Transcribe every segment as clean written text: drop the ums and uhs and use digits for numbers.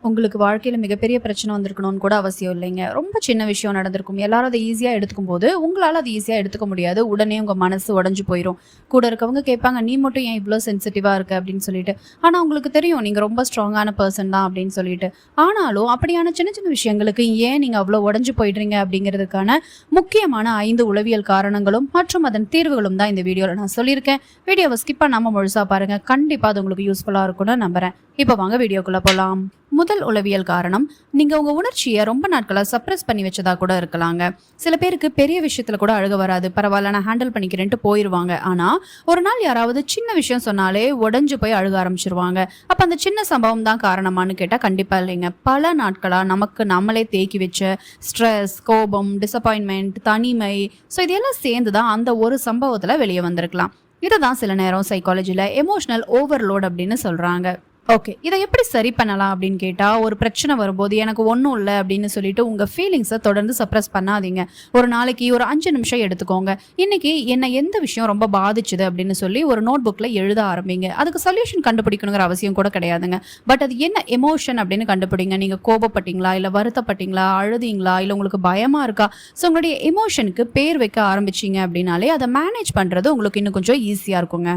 உங்களுக்கு வாழ்க்கையில மிகப்பெரிய பிரச்சனை வந்திருக்கணும்னு கூட அவசியம் இல்லைங்க. ரொம்ப சின்ன விஷயம் நடந்திருக்கும். எல்லாரும் அத ஈஸியா எடுத்துக்கும்போது, உங்களால அது ஈஸியா எடுத்துக்க முடியாது. உடனே உங்க மனசு உடைஞ்சு போயிரும். கூட இருக்கவங்க கேட்பாங்க, "நீ மட்டும் ஏன் இவ்ளோ சென்சிட்டிவா இருக்க?" அப்படின்னு சொல்லிட்டு. ஆனா உங்களுக்கு தெரியும், நீங்க ரொம்ப ஸ்ட்ராங்கான பெர்சன் தான் அப்படின்னு சொல்லிட்டு. ஆனாலும் அப்படியான சின்ன சின்ன விஷயங்களுக்கு ஏன் நீங்க அவ்ளோ உடைஞ்சு போயிடுறீங்க அப்படிங்கிறதுக்கான முக்கியமான 5 உளவியல் காரணங்களும் மற்றும் அதன் தீர்வுகளும் தான் இந்த வீடியோல நான் சொல்லியிருக்கேன். வீடியோவ ஸ்கிப் பண்ணாம முழுசா பாருங்க. கண்டிப்பா அது உங்களுக்கு யூஸ்ஃபுல்லா இருக்கும்னு நம்புறேன். இப்ப வாங்க வீடியோக்குள்ள போலாம். முதல் உளவியல் காரணம், நீங்க உங்க உணர்ச்சியை ரொம்ப நாட்களா சப்ரஸ் பண்ணி வச்சதா கூட இருக்கலாங்க. சில பேருக்கு பெரிய விஷயத்துல கூட அழுக வராது. பரவாயில்ல, நான் ஹேண்டில் பண்ணிக்கிறேன்ட்டு போயிருவாங்க. ஆனா ஒரு நாள் யாராவது சின்ன விஷயம் சொன்னாலே உடைஞ்சு போய் அழுக ஆரம்பிச்சிருவாங்க. அப்ப அந்த சின்ன சம்பவம் தான் காரணமான்னு கேட்டா கண்டிப்பா இல்லைங்க. பல நாட்களா நமக்கு நம்மளே தேக்கி வச்ச ஸ்ட்ரெஸ், கோபம், டிசப்பாயின்மெண்ட், தனிமை, ஸோ இதெல்லாம் சேர்ந்து தான் அந்த ஒரு சம்பவத்துல வெளியே வந்திருக்கலாம். இதை தான் சில நேரம் சைக்காலஜில எமோஷனல் ஓவர்லோட் அப்படின்னு சொல்றாங்க. ஓகே. இதை எப்படி சரி பண்ணலாம் அப்படின்னு கேட்டா, ஒரு பிரச்சனை வரும்போது எனக்கு ஒன்றும் இல்லை அப்படின்னு சொல்லிட்டு உங்க ஃபீலிங்ஸை தொடர்ந்து சப்ரஸ் பண்ணாதீங்க. ஒரு நாளைக்கு ஒரு 5 நிமிஷம் எடுத்துக்கோங்க. இன்னைக்கு என்ன எந்த விஷயம் ரொம்ப பாதிச்சுது அப்படின்னு சொல்லி ஒரு நோட் புக்ல எழுத ஆரம்பிங்க. அதுக்கு சொல்யூஷன் கண்டுபிடிக்கணுங்கிற அவசியம் கூட கிடையாதுங்க. பட் அது என்ன எமோஷன் அப்படின்னு கண்டுபிடிங்க. நீங்க கோபப்பட்டீங்களா, இல்லை வருத்தப்பட்டீங்களா, அழுதீங்களா, இல்லை உங்களுக்கு பயமா இருக்கா? ஸோ உங்களுடைய எமோஷனுக்கு பேர் வைக்க ஆரம்பிச்சிங்க அப்படின்னாலே அதை மேனேஜ் பண்றது உங்களுக்கு இன்னும் கொஞ்சம் ஈஸியா இருக்குங்க.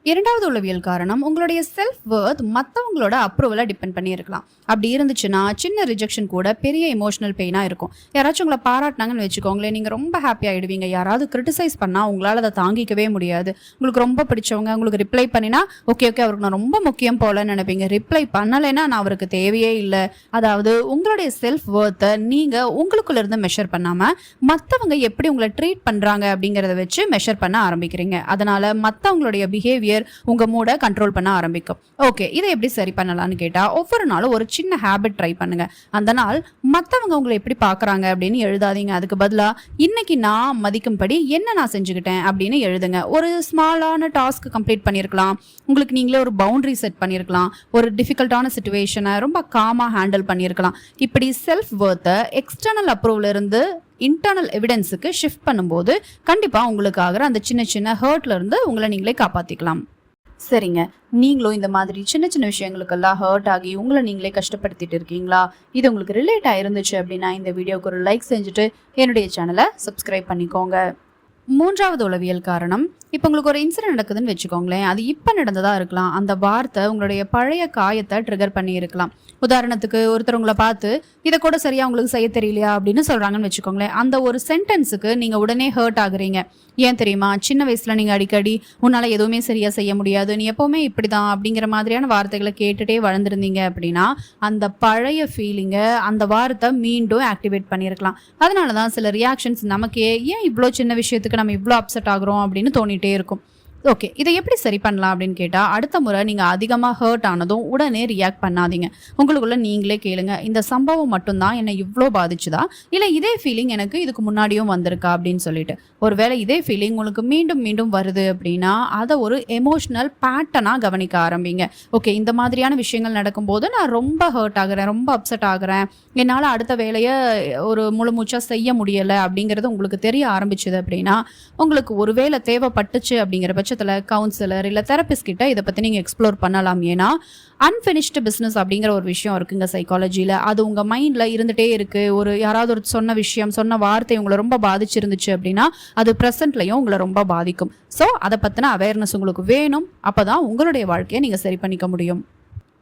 இரண்டாவது உளவியல் காரணம், உங்களுடைய செல்ஃப் வர்த் மற்றவங்களோட அப்ரூவலை டிபெண்ட் பண்ணி இருக்கலாம். அப்படி இருந்துச்சுன்னா சின்ன ரிஜெக்ஷன் கூட பெரிய எமோஷனல் பெயினாக இருக்கும். யாராச்சும் உங்களை பாராட்டினாங்கன்னு வச்சுக்கோங்களேன், நீங்கள் ரொம்ப ஹாப்பி ஆகிடுவீங்க. யாராவது கிரிட்டிசைஸ் பண்ணால் உங்களால் அதை தாங்கிக்கவே முடியாது. உங்களுக்கு ரொம்ப பிடிச்சவங்க உங்களுக்கு ரிப்ளை பண்ணினா ஓகே அவருக்கு நான் ரொம்ப முக்கியம் போலன்னு நினைப்பீங்க. ரிப்ளை பண்ணலைன்னா நான் அவருக்கு தேவையே இல்லை. அதாவது உங்களுடைய செல்ஃப் வர்த்தை நீங்கள் உங்களுக்குள்ள இருந்து மெஷர் பண்ணாமல் மற்றவங்க எப்படி உங்களை ட்ரீட் பண்ணுறாங்க அப்படிங்கிறத வச்சு மெஷர் பண்ண ஆரம்பிக்கிறீங்க. அதனால் மற்றவங்களுடைய பிஹேவியர் உங்க மூட கண்ட்ரோல் பண்ண ஆரம்பிக்கும். ஓகே, இதை எப்படி சரி பண்ணலாம்னு கேட்டா, ஒவ்வொரு நாளும் ஒரு சின்ன ஹேபிட் ட்ரை பண்ணுங்க. அந்த நாள் மற்றவங்க உங்களை எப்படி பாக்குறாங்க அப்படின்னு எழுதாதீங்க. அதுக்கு பதிலா இன்னைக்கு நான் மதிக்கும்படி என்ன நான் செஞ்சுக்கிட்டேன் அப்படின்னு எழுதுங்க. ஒரு ஸ்மாலான டாஸ்க் கம்ப்ளீட் பண்ணியிருக்கலாம். உங்களுக்கு நீங்களே ஒரு பவுண்டரி செட் பண்ணியிருக்கலாம். ஒரு டிஃபிகல்ட்டான சிச்சுவேஷனை ரொம்ப காமா ஹேண்டில் பண்ணியிருக்கலாம். இப்படி செல்ஃப் வர்த்தை எக்ஸ்டர்னல் அப்ரூவல் இருந்து இன்டர்னல் எவிடன்ஸுக்கு ஷிஃப்ட் பண்ணும்போது கண்டிப்பா உங்களுக்கு ஆகிற அந்த சின்ன சின்ன ஹர்ட்ல இருந்து உங்களை நீங்களே காப்பாத்திக்கலாம். சரிங்க, நீங்களும் இந்த மாதிரி சின்ன சின்ன விஷயங்களுக்கெல்லாம் ஹர்ட் ஆகி உங்களை நீங்களே கஷ்டப்படுத்திட்டு இருக்கீங்களா? இது உங்களுக்கு ரிலேட் ஆயிருந்துச்சு அப்படின்னா இந்த வீடியோக்கு ஒரு லைக் செஞ்சுட்டு என்னுடைய சேனலை சப்ஸ்கிரைப் பண்ணிக்கோங்க. மூன்றாவது உளவியல் காரணம், இப்போ உங்களுக்கு ஒரு இன்சிடென்ட் நடக்குதுன்னு வச்சுக்கோங்களேன். அது இப்போ நடந்ததா இருக்கலாம். அந்த வார்த்தை உங்களுடைய பழைய காயத்தை ட்ரிகர் பண்ணி இருக்கலாம். உதாரணத்துக்கு ஒருத்தர் உங்களை பார்த்து இதை கூட சரியா உங்களுக்கு செய்ய தெரியலையா அப்படின்னு சொல்றாங்கன்னு வச்சுக்கோங்களேன். அந்த ஒரு சென்டென்ஸுக்கு நீங்க உடனே ஹர்ட் ஆகுறீங்க. ஏன் தெரியுமா? சின்ன வயசுல நீங்க அடிக்கடி உன்னால எதுவுமே சரியா செய்ய முடியாது, நீ எப்பவுமே இப்படிதான் அப்படிங்கிற மாதிரியான வார்த்தைகளை கேட்டுட்டே வளர்ந்துருந்தீங்க அப்படின்னா அந்த பழைய ஃபீலிங்கை அந்த வார்த்தை மீண்டும் ஆக்டிவேட் பண்ணியிருக்கலாம். அதனாலதான் சில ரியாக்ஷன்ஸ் நமக்கே ஏன் இவ்வளோ சின்ன விஷயத்துக்கு நம்ம இவ்வளோ அப்செட் ஆகுறோம் அப்படின்னு தோணிட்டே இருக்கும். ஓகே, இதை எப்படி சரி பண்ணலாம் அப்படின்னு கேட்டால், அடுத்த முறை நீங்கள் அதிகமாக ஹர்ட் ஆனதும் உடனே ரியாக்ட் பண்ணாதீங்க. உங்களுக்குள்ள நீங்களே கேளுங்க, இந்த சம்பவம் மட்டும்தான் என்னை இவ்வளோ பாதிச்சுதா, இல்லை இதே ஃபீலிங் எனக்கு இதுக்கு முன்னாடியும் வந்திருக்கா அப்படின்னு சொல்லிட்டு. ஒருவேளை இதே ஃபீலிங் உங்களுக்கு மீண்டும் மீண்டும் வருது அப்படின்னா அதை ஒரு எமோஷ்னல் பேட்டர்னாக கவனிக்க ஆரம்பிங்க. ஓகே, இந்த மாதிரியான விஷயங்கள் நடக்கும்போது நான் ரொம்ப ஹர்ட் ஆகுறேன், ரொம்ப அப்செட் ஆகுறேன், என்னால் அடுத்த வேலையை ஒரு முழு மூச்சாக செய்ய முடியலை அப்படிங்கிறது உங்களுக்கு தெரிய ஆரம்பிச்சுது அப்படின்னா உங்களுக்கு ஒருவேளை தேவைப்பட்டுச்சு அப்படிங்கிற பட்சத்தில் கவுன்சிலர் இல்லை தெரபிஸ்ட் கிட்ட இதை பற்றி நீங்கள் எக்ஸ்ப்ளோர் பண்ணலாம். ஏன்னா அன்ஃபினிஷ்டு பிஸ்னஸ் அப்படிங்கிற ஒரு விஷயம் இருக்குங்க சைக்காலஜியில். அது உங்கள் மைண்டில் இருந்துகிட்டே இருக்குது. ஒரு யாராவது ஒரு சொன்ன விஷயம், சொன்ன வார்த்தை உங்களை ரொம்ப பாதிச்சிருந்துச்சு அப்படின்னா அது ப்ரெசென்ட்லையும் உங்களை ரொம்ப பாதிக்கும். ஸோ அதை பற்றின அவேர்னஸ் உங்களுக்கு வேணும். அப்போ தான் உங்களுடைய வாழ்க்கையை நீங்கள் சரி பண்ணிக்க முடியும்.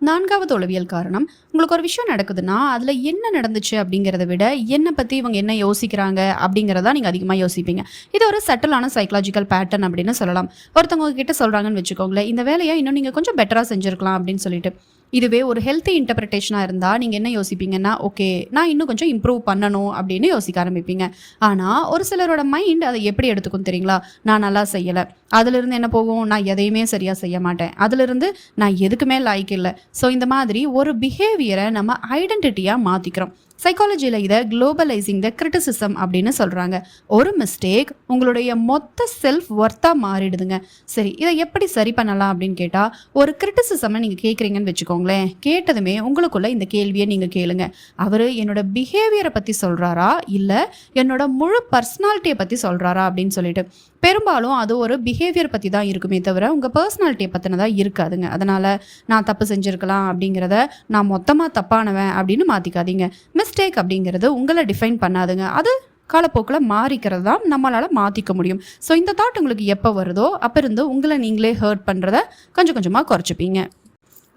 நான்காவது உளவியல் காரணம், உங்களுக்கு ஒரு விஷயம் நடக்குதுன்னா அதில் என்ன நடந்துச்சு அப்படிங்கிறத விட என்னை பற்றி இவங்க என்ன யோசிக்கிறாங்க அப்படிங்கிறதா நீங்கள் அதிகமாக யோசிப்பீங்க. இது ஒரு சட்டிலான சைக்கலாஜிக்கல் பேட்டர்ன் அப்படின்னு சொல்லலாம். ஒருத்தவங்க உங்ககிட்ட சொல்கிறாங்கன்னு வச்சுக்கோங்களேன், இந்த வேலையை இன்னும் நீங்கள் கொஞ்சம் பெட்டராக செஞ்சுருக்கலாம் அப்படின்னு சொல்லிட்டு. இதுவே ஒரு ஹெல்த்தி இன்டர்பிரிட்டேஷனாக இருந்தால் நீங்கள் என்ன யோசிப்பீங்கன்னா, ஓகே நான் இன்னும் கொஞ்சம் இம்ப்ரூவ் பண்ணணும் அப்படின்னு யோசிக்க ஆரம்பிப்பீங்க. ஆனால் ஒரு சிலரோட மைண்ட் அதை எப்படி எடுத்துக்கும் தெரியுங்களா? நான் நல்லா செய்யலை, அதிலிருந்து என்ன போகும், நான் எதையுமே சரியாக செய்ய மாட்டேன், அதிலிருந்து நான் எதுக்குமே லாய்க்கு இல்லை. ஸோ இந்த மாதிரி ஒரு பிஹேவியரை நம்ம ஐடென்டிட்டியாக மாற்றிக்கிறோம். சைக்காலஜியில் இதை குளோபலைசிங் த கிரிட்டிசிசம் அப்படின்னு சொல்கிறாங்க. ஒரு மிஸ்டேக் உங்களுடைய மொத்த செல்ஃப் ஒர்த்தாக மாறிடுதுங்க. சரி, இதை எப்படி சரி பண்ணலாம் அப்படின்னு கேட்டால், ஒரு கிரிட்டிசிசமை நீங்கள் கேட்குறீங்கன்னு வச்சுக்கோங்களேன். கேட்டதுமே உங்களுக்குள்ள இந்த கேள்வியை நீங்கள் கேளுங்க. அவர் என்னோட பிஹேவியரை பற்றி சொல்கிறாரா, இல்லை என்னோட முழு பர்சனாலிட்டியை பற்றி சொல்கிறாரா அப்படின்னு சொல்லிட்டு. பெரும்பாலும் அது ஒரு பிஹேவியர் பற்றி தான் இருக்குமே தவிர உங்கள் பர்சனாலிட்டியை பற்றினதாக இருக்காதுங்க. அதனால் நான் தப்பு செஞ்சுருக்கலாம் அப்படிங்கிறத நான் மொத்தமாக தப்பானவன் அப்படின்னு மாற்றிக்காதீங்க. மிஸ்டேக் அப்படிங்கிறது உங்களை டிஃபைன் பண்ணாதுங்க. அது காலப்போக்கில் மாறிக்கிறது தான் நம்மளால் மாற்றிக்க முடியும். ஸோ இந்த தாட் உங்களுக்கு எப்போ வருதோ அப்போ இருந்து உங்களை நீங்களே ஹர்ட் பண்ணுறத கொஞ்சம் கொஞ்சமாக குறைச்சிப்பீங்க.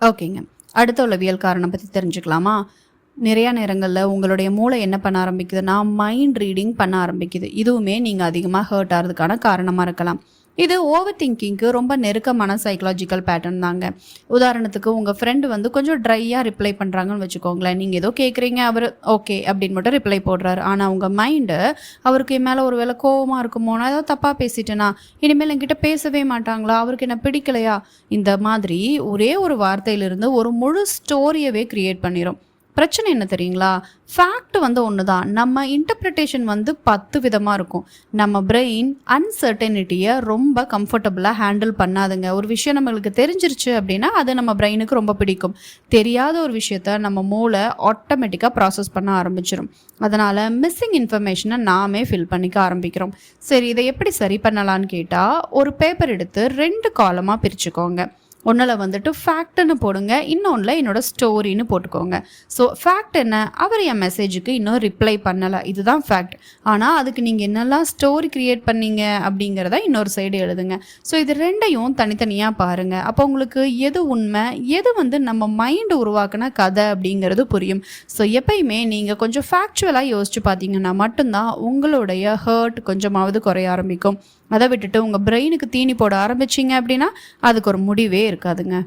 ஓகேங்க, அடுத்த உளவியல் காரணம் பற்றி தெரிஞ்சுக்கலாமா? நிறையா நேரங்களில் உங்களுடைய மூளை என்ன பண்ண ஆரம்பிக்குதுன்னா, மைண்ட் ரீடிங் பண்ண ஆரம்பிக்குது. இதுவுமே நீங்கள் அதிகமாக ஹர்ட் ஆகிறதுக்கான காரணமாக இருக்கலாம். இது ஓவர் திங்கிங்க்கு ரொம்ப நெருக்கமான சைக்கலாஜிக்கல் பேட்டர்ன் தாங்க. உதாரணத்துக்கு உங்கள் ஃப்ரெண்டு வந்து கொஞ்சம் ட்ரையாக ரிப்ளை பண்ணுறாங்கன்னு வச்சுக்கோங்களேன். நீங்கள் ஏதோ கேட்குறீங்க, அவர் ஓகே அப்படின்னு மட்டும் ரிப்ளை போடுறாரு. ஆனால் உங்கள் மைண்டு அவருக்கு என் மேலே ஒரு வேளை கோவமாக இருக்குமோ, நான் ஏதோ தப்பாக பேசிட்டேனா, இனிமேல் என்கிட்ட பேசவே மாட்டாங்களா, அவருக்கு என்ன பிடிக்கலையா, இந்த மாதிரி ஒரே ஒரு வார்த்தையிலிருந்து ஒரு முழு ஸ்டோரியவே க்ரியேட் பண்ணிடும். பிரச்சனை என்ன தெரியுங்களா? ஃபேக்ட் வந்து ஒன்று தான், நம்ம இன்டர்பிரிட்டேஷன் வந்து 10 விதமாக இருக்கும். நம்ம பிரெயின் அன்சர்டனிட்டியை ரொம்ப கம்ஃபர்டபுளாக ஹேண்டில் பண்ணாதுங்க. ஒரு விஷயம் நம்மளுக்கு தெரிஞ்சிருச்சு அப்படின்னா அது நம்ம பிரெயினுக்கு ரொம்ப பிடிக்கும். தெரியாத ஒரு விஷயத்த நம்ம மூளை ஆட்டோமேட்டிக்காக ப்ராசஸ் பண்ண ஆரம்பிச்சிடும். அதனால் மிஸ்ஸிங் இன்ஃபர்மேஷனை நாமே ஃபில் பண்ணிக்க ஆரம்பிக்கிறோம். சரி, இதை எப்படி சரி பண்ணலான்னு கேட்டால், ஒரு பேப்பர் எடுத்து 2 காலமாக பிரிச்சுக்கோங்க. ஒன்றில் வந்துட்டு ஃபேக்ட்னு போடுங்க, இன்னொன்றில் என்னோட ஸ்டோரின்னு போட்டுக்கோங்க. ஸோ ஃபேக்ட் என்ன, அவர் என் மெசேஜுக்கு இன்னும் ரிப்ளை பண்ணலை, இதுதான் ஃபேக்ட். ஆனால் அதுக்கு நீங்கள் என்னெல்லாம் ஸ்டோரி க்ரியேட் பண்ணீங்க அப்படிங்கிறத இன்னொரு சைடு எழுதுங்க. ஸோ இது ரெண்டையும் தனித்தனியாக பாருங்கள். அப்போ உங்களுக்கு எது உண்மை, எது வந்து நம்ம மைண்டு உருவாக்குன கதை அப்படிங்கிறது புரியும். ஸோ எப்பயுமே நீங்கள் கொஞ்சம் ஃபேக்சுவலாக யோசிச்சு பார்த்தீங்கன்னா மட்டும்தான் உங்களுடைய ஹர்ட் கொஞ்சமாவது குறைய ஆரம்பிக்கும். அதை விட்டுட்டு உங்கள் பிரெயினுக்கு தீனி போட ஆரம்பிச்சிங்க அப்படின்னா அதுக்கு ஒரு முடிவே இருக்காதுங்க.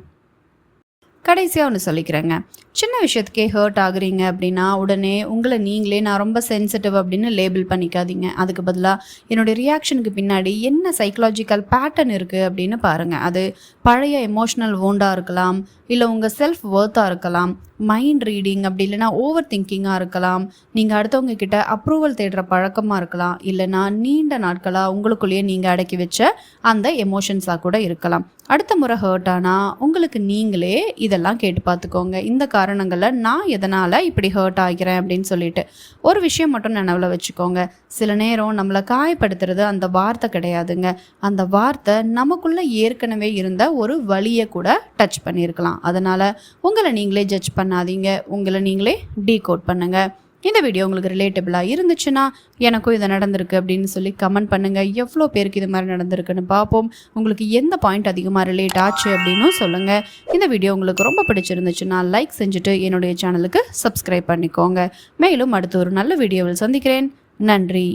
கடைசியாக ஒன்று சொல்லிக்கிறேங்க, சின்ன விஷயத்துக்கே ஹர்ட் ஆகுறீங்க அப்படின்னா உடனே உங்களை நீங்களே நான் ரொம்ப சென்சிட்டிவ் அப்படின்னு லேபிள் பண்ணிக்காதீங்க. அதுக்கு பதிலாக என்னுடைய ரியாக்ஷனுக்கு பின்னாடி என்ன சைக்கலாஜிக்கல் பேட்டர்ன் இருக்குது அப்படின்னு பாருங்கள். அது பழைய எமோஷ்னல் வோண்டாக இருக்கலாம், இல்லை உங்கள் செல்ஃப் ஒர்த்தாக இருக்கலாம், மைண்ட் ரீடிங் அப்படி இல்லைனா ஓவர் திங்கிங்காக இருக்கலாம், நீங்கள் அடுத்தவங்க கிட்ட அப்ரூவல் தேடுற பழக்கமாக இருக்கலாம், இல்லைனா நீண்ட நாட்களாக உங்களுக்குள்ளேயே நீங்கள் அடக்கி வச்ச அந்த எமோஷன்ஸாக கூட இருக்கலாம். அடுத்த முறை ஹர்ட் ஆனால் உங்களுக்கு நீங்களே இதெல்லாம் கேட்டு பார்த்துக்கோங்க. இந்த காரணங்களை நான் எதனால் இப்படி ஹர்ட் ஆகிறேன் அப்படின்னு சொல்லிட்டு ஒரு விஷயம் மட்டும் நினைவில் வச்சுக்கோங்க. சில நேரம் நம்மளை காயப்படுத்துறது அந்த வார்த்தை கிடையாதுங்க. அந்த வார்த்தை நமக்குள்ளே ஏற்கனவே இருந்த ஒரு வலியை கூட டச் பண்ணியிருக்கலாம். அதனால் உங்களை நீங்களே ஜட்ஜ் பண்ணாதீங்க, உங்களை நீங்களே டீகோட் பண்ணுங்கள். இந்த வீடியோ உங்களுக்கு ரிலேட்டபிளாக இருந்துச்சுன்னா எனக்கும் இது நடந்திருக்கு அப்படின்னு சொல்லி கமெண்ட் பண்ணுங்கள். எவ்வளோ பேருக்கு இது மாதிரி நடந்திருக்குன்னு பார்ப்போம். உங்களுக்கு எந்த பாயிண்ட் அதிகமாக ரிலேட் ஆச்சு அப்படின்னும் சொல்லுங்கள். இந்த வீடியோ உங்களுக்கு ரொம்ப பிடிச்சிருந்துச்சுன்னா லைக் செஞ்சுட்டு என்னுடைய சேனலுக்கு சப்ஸ்கிரைப் பண்ணிக்கோங்க. மேலும் அடுத்து ஒரு நல்ல வீடியோவில் சந்திக்கிறேன். நன்றி.